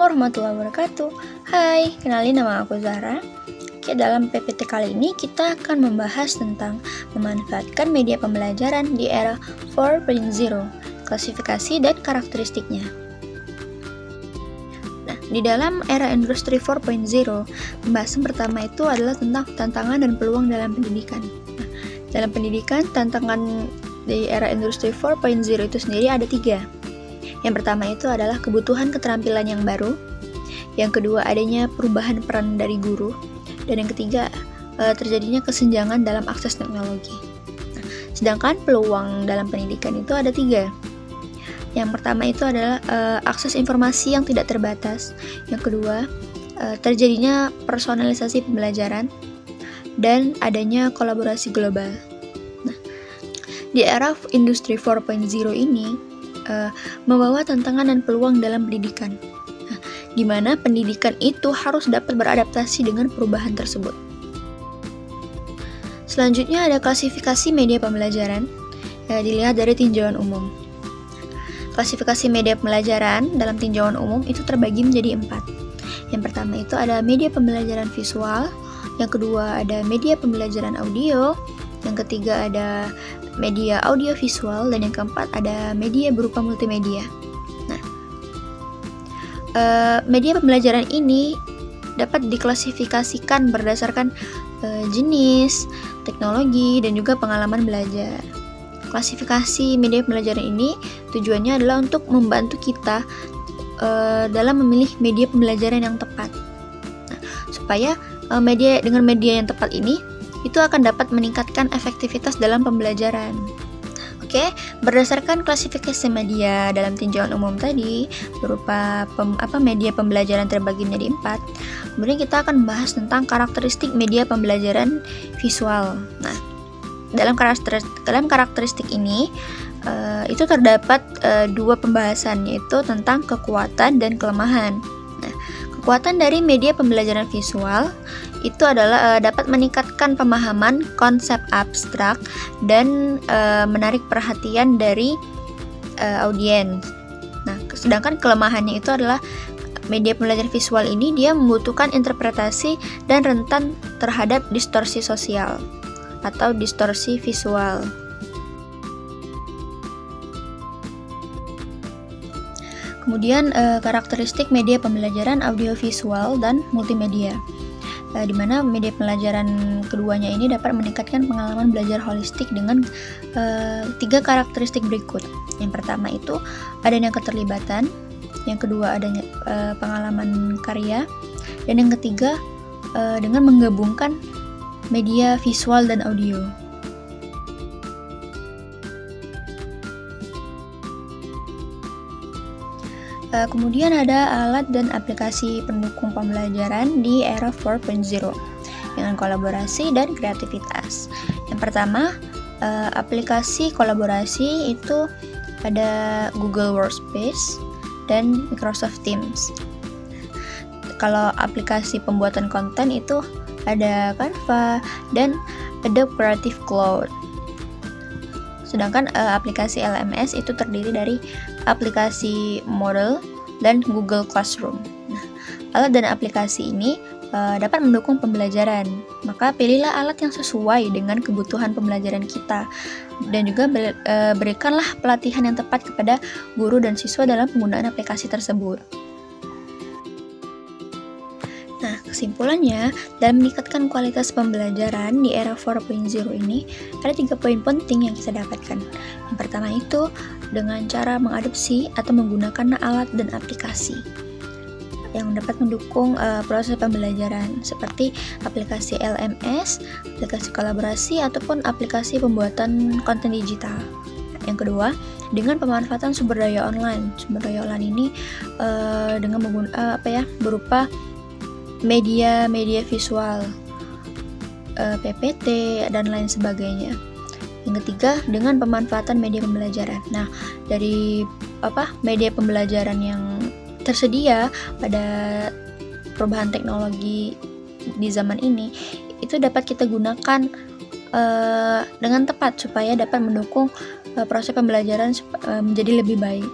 warahmatullahi wabarakatuh. Hai, kenalin nama aku Zahra. Oke, dalam PPT kali ini kita akan membahas tentang memanfaatkan media pembelajaran di era 4.0, klasifikasi dan karakteristiknya. Nah, di dalam era industri 4.0, pembahasan pertama itu adalah tentang tantangan dan peluang dalam pendidikan. Nah, dalam pendidikan, tantangan di era industri 4.0 itu sendiri ada 3. Yang pertama itu adalah kebutuhan keterampilan yang baru. Yang kedua, adanya perubahan peran dari guru. Dan yang ketiga, terjadinya kesenjangan dalam akses teknologi. Nah, sedangkan peluang dalam pendidikan itu ada 3. Yang pertama itu adalah akses informasi yang tidak terbatas. Yang kedua, terjadinya personalisasi pembelajaran. Dan adanya kolaborasi global. Nah, di era industri 4.0 ini, membawa tantangan dan peluang dalam pendidikan, di mana pendidikan itu harus dapat beradaptasi dengan perubahan tersebut. Selanjutnya ada klasifikasi media pembelajaran, dilihat dari tinjauan umum. Klasifikasi media pembelajaran dalam tinjauan umum itu terbagi menjadi 4. Yang pertama itu ada media pembelajaran visual, yang kedua ada media pembelajaran audio, yang ketiga ada media audio visual, dan yang keempat ada media berupa multimedia. Nah, media pembelajaran ini dapat diklasifikasikan berdasarkan jenis, teknologi, dan juga pengalaman belajar. Klasifikasi media pembelajaran ini tujuannya adalah untuk membantu kita dalam memilih media pembelajaran yang tepat. Nah, supaya dengan media yang tepat ini itu akan dapat meningkatkan efektivitas dalam pembelajaran. Oke, berdasarkan klasifikasi media dalam tinjauan umum tadi berupa media pembelajaran terbagi menjadi 4. Kemudian kita akan membahas tentang karakteristik media pembelajaran visual. Nah, dalam karakteristik ini itu terdapat 2 pembahasan, yaitu tentang kekuatan dan kelemahan. Nah, kekuatan dari media pembelajaran visual itu adalah dapat meningkatkan pemahaman konsep abstrak dan menarik perhatian dari audiens. Nah, sedangkan kelemahannya itu adalah media pembelajaran visual ini dia membutuhkan interpretasi dan rentan terhadap distorsi sosial atau distorsi visual. Kemudian karakteristik media pembelajaran audiovisual dan multimedia, di mana media pembelajaran keduanya ini dapat meningkatkan pengalaman belajar holistik dengan 3 karakteristik berikut. Yang pertama itu adanya keterlibatan, yang kedua adanya pengalaman karya, dan yang ketiga dengan menggabungkan media visual dan audio. Kemudian ada alat dan aplikasi pendukung pembelajaran di era 4.0 dengan kolaborasi dan kreativitas. Yang pertama, aplikasi kolaborasi itu ada Google Workspace dan Microsoft Teams. Kalau aplikasi pembuatan konten itu ada Canva dan Adobe Creative Cloud. Sedangkan aplikasi LMS itu terdiri dari aplikasi Moodle dan Google Classroom. Nah, alat dan aplikasi ini dapat mendukung pembelajaran. Maka pilihlah alat yang sesuai dengan kebutuhan pembelajaran kita, dan juga berikanlah pelatihan yang tepat kepada guru dan siswa dalam penggunaan aplikasi tersebut. Nah, kesimpulannya, dalam meningkatkan kualitas pembelajaran di era 4.0 ini, ada 3 poin penting yang kita dapatkan. Yang pertama itu, dengan cara mengadopsi atau menggunakan alat dan aplikasi yang dapat mendukung proses pembelajaran, seperti aplikasi LMS, aplikasi kolaborasi, ataupun aplikasi pembuatan konten digital. Yang kedua, dengan pemanfaatan sumber daya online. Sumber daya online ini dengan berupa media visual, PPT, dan lain sebagainya. Yang ketiga, dengan pemanfaatan media pembelajaran. Nah, dari media pembelajaran yang tersedia pada perubahan teknologi di zaman ini, itu dapat kita gunakan dengan tepat supaya dapat mendukung proses pembelajaran menjadi lebih baik.